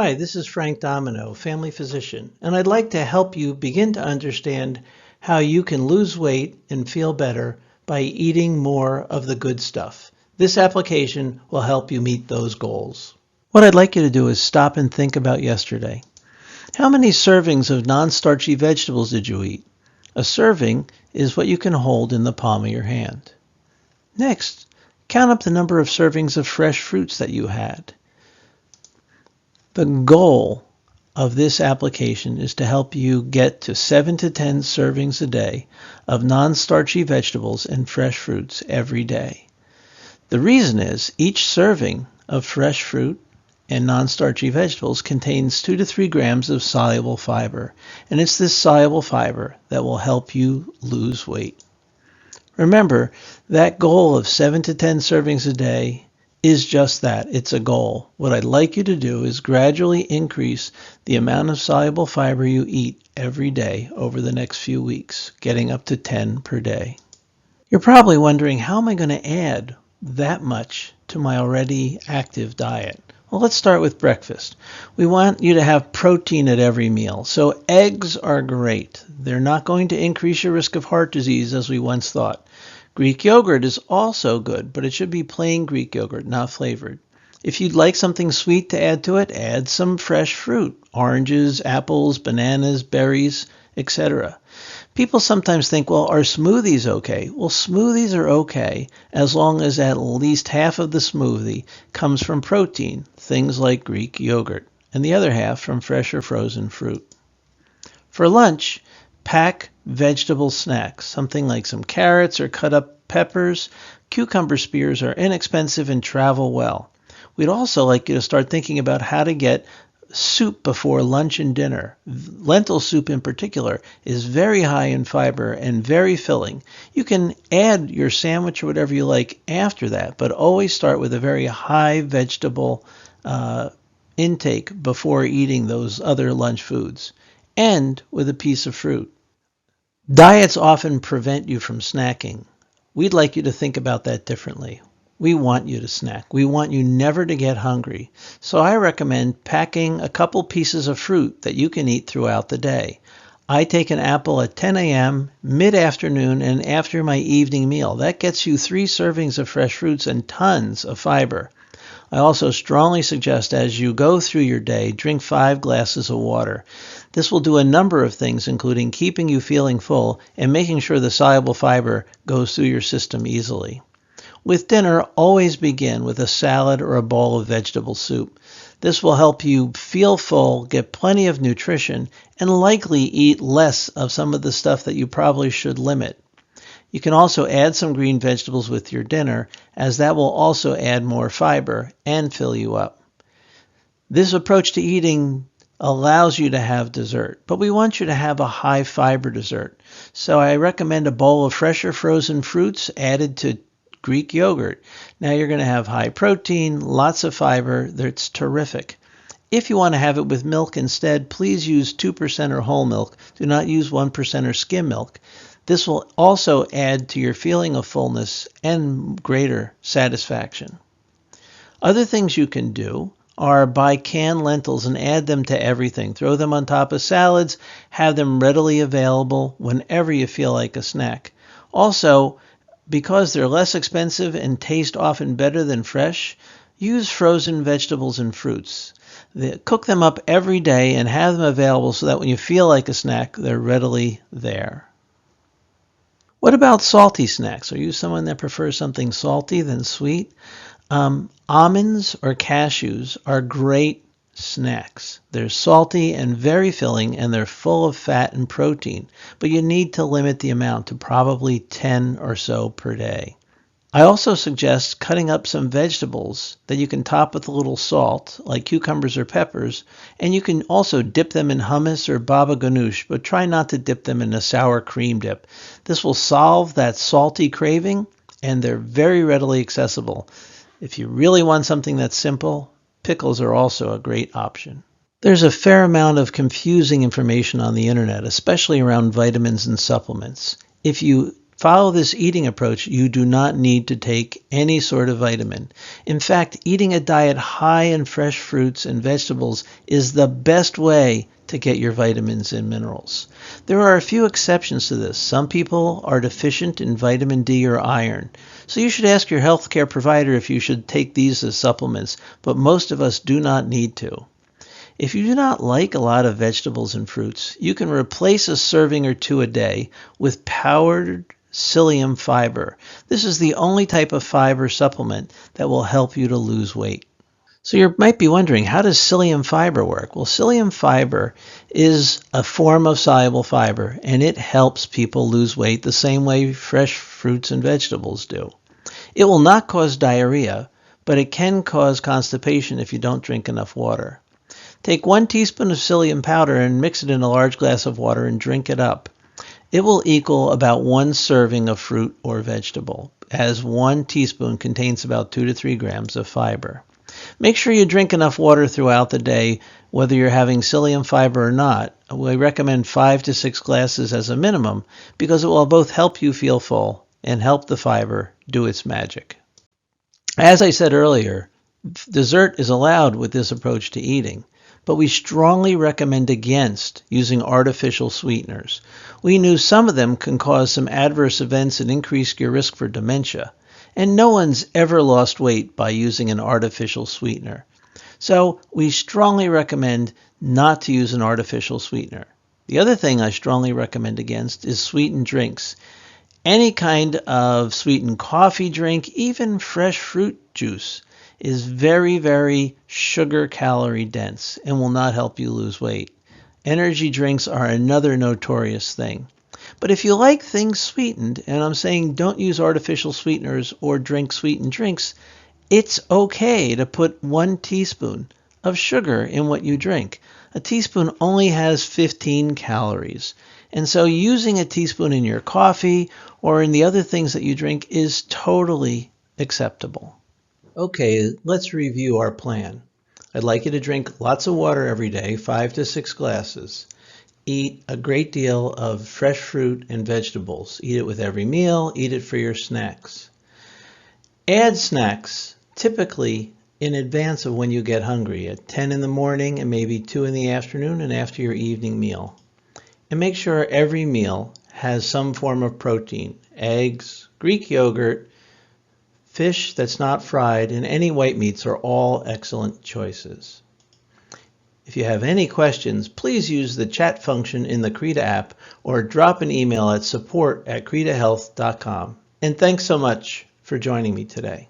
Hi, this is Frank Domino, family physician, and I'd like to help you begin to understand how you can lose weight and feel better by eating more of the good stuff. This application will help you meet those goals. What I'd like you to do is stop and think about yesterday. How many servings of non-starchy vegetables did you eat? A serving is what you can hold in the palm of your hand. Next, count up the number of servings of fresh fruits that you had. The goal of this application is to help you get to 7 to 10 servings a day of non-starchy vegetables and fresh fruits every day. The reason is each serving of fresh fruit and non-starchy vegetables contains 2 to 3 grams of soluble fiber, and it's this soluble fiber that will help you lose weight. Remember, that goal of 7 to 10 servings a day is just that. It's a goal. What I'd like you to do is gradually increase the amount of soluble fiber you eat every day over the next few weeks, getting up to 10 per day. You're probably wondering, how am I going to add that much to my already active diet? Well, let's start with breakfast. We want you to have protein at every meal. So eggs are great. They're not going to increase your risk of heart disease as we once thought. Greek yogurt is also good, but it should be plain Greek yogurt, not flavored. If you'd like something sweet to add to it, add some fresh fruit, oranges, apples, bananas, berries, etc. People sometimes think, well, are smoothies okay? Well, smoothies are okay as long as at least half of the smoothie comes from protein, things like Greek yogurt, and the other half from fresh or frozen fruit. For lunch, pack vegetable snacks, something like some carrots or cut up peppers. Cucumber spears are inexpensive and travel well. We'd also like you to start thinking about how to get soup before lunch and dinner. Lentil soup in particular is very high in fiber and very filling. You can add your sandwich or whatever you like after that, but always start with a very high vegetable intake before eating those other lunch foods. End with a piece of fruit. Diets often prevent you from snacking. We'd like you to think about that differently. We want you to snack. We want you never to get hungry. So I recommend packing a couple pieces of fruit that you can eat throughout the day. I take an apple at 10 a.m., mid-afternoon, and after my evening meal. That gets you 3 servings of fresh fruits and tons of fiber. I also strongly suggest as you go through your day, drink 5 glasses of water. This will do a number of things, including keeping you feeling full and making sure the soluble fiber goes through your system easily. With dinner, always begin with a salad or a bowl of vegetable soup. This will help you feel full, get plenty of nutrition, and likely eat less of some of the stuff that you probably should limit. You can also add some green vegetables with your dinner, as that will also add more fiber and fill you up. This approach to eating allows you to have dessert, but we want you to have a high fiber dessert. So I recommend a bowl of fresh or frozen fruits added to Greek yogurt. Now you're going to have high protein, lots of fiber. That's terrific. If you want to have it with milk instead, please use 2% or whole milk. Do not use 1% or skim milk. This will also add to your feeling of fullness and greater satisfaction. Other things you can do are buy canned lentils and add them to everything. Throw them on top of salads, have them readily available whenever you feel like a snack. Also, because they're less expensive and taste often better than fresh, use frozen vegetables and fruits. Cook them up every day and have them available so that when you feel like a snack, they're readily there. What about salty snacks? Are you someone that prefers something salty than sweet? Almonds or cashews are great snacks. They're salty and very filling, and they're full of fat and protein, but you need to limit the amount to probably 10 or so per day. I also suggest cutting up some vegetables that you can top with a little salt, like cucumbers or peppers, and you can also dip them in hummus or baba ganoush, but try not to dip them in a sour cream dip. This will solve that salty craving, and they're very readily accessible. If you really want something that's simple, pickles are also a great option. There's a fair amount of confusing information on the internet, especially around vitamins and supplements. If you follow this eating approach, you do not need to take any sort of vitamin. In fact, eating a diet high in fresh fruits and vegetables is the best way to get your vitamins and minerals. There are a few exceptions to this. Some people are deficient in vitamin D or iron, so you should ask your healthcare provider if you should take these as supplements, but most of us do not need to. If you do not like a lot of vegetables and fruits, you can replace a serving or two a day with powdered psyllium fiber. This is the only type of fiber supplement that will help you to lose weight. So you might be wondering, how does psyllium fiber work? Well, psyllium fiber is a form of soluble fiber, and it helps people lose weight the same way fresh fruits and vegetables do. It will not cause diarrhea, but it can cause constipation if you don't drink enough water. Take 1 teaspoon of psyllium powder and mix it in a large glass of water and drink it up. It will equal about 1 serving of fruit or vegetable, as 1 teaspoon contains about 2 to 3 grams of fiber. Make sure you drink enough water throughout the day, whether you're having psyllium fiber or not. We recommend 5 to 6 glasses as a minimum because it will both help you feel full and help the fiber do its magic. As I said earlier, dessert is allowed with this approach to eating, but we strongly recommend against using artificial sweeteners. We knew some of them can cause some adverse events and increase your risk for dementia, and no one's ever lost weight by using an artificial sweetener. So we strongly recommend not to use an artificial sweetener. The other thing I strongly recommend against is sweetened drinks. Any kind of sweetened coffee drink, even fresh fruit juice, is very, very sugar calorie dense and will not help you lose weight. Energy drinks are another notorious thing. But if you like things sweetened, and I'm saying don't use artificial sweeteners or drink sweetened drinks, it's okay to put 1 teaspoon of sugar in what you drink. A teaspoon only has 15 calories. And so using a teaspoon in your coffee or in the other things that you drink is totally acceptable. Okay, let's review our plan. I'd like you to drink lots of water every day, 5 to 6 glasses. Eat a great deal of fresh fruit and vegetables. Eat it with every meal. Eat it for your snacks. Add snacks typically in advance of when you get hungry, at 10 in the morning and maybe 2 in the afternoon and after your evening meal. And make sure every meal has some form of protein, eggs, Greek yogurt, fish that's not fried, and any white meats are all excellent choices. If you have any questions, please use the chat function in the Creda app or drop an email at support@credahealth.com. And thanks so much for joining me today.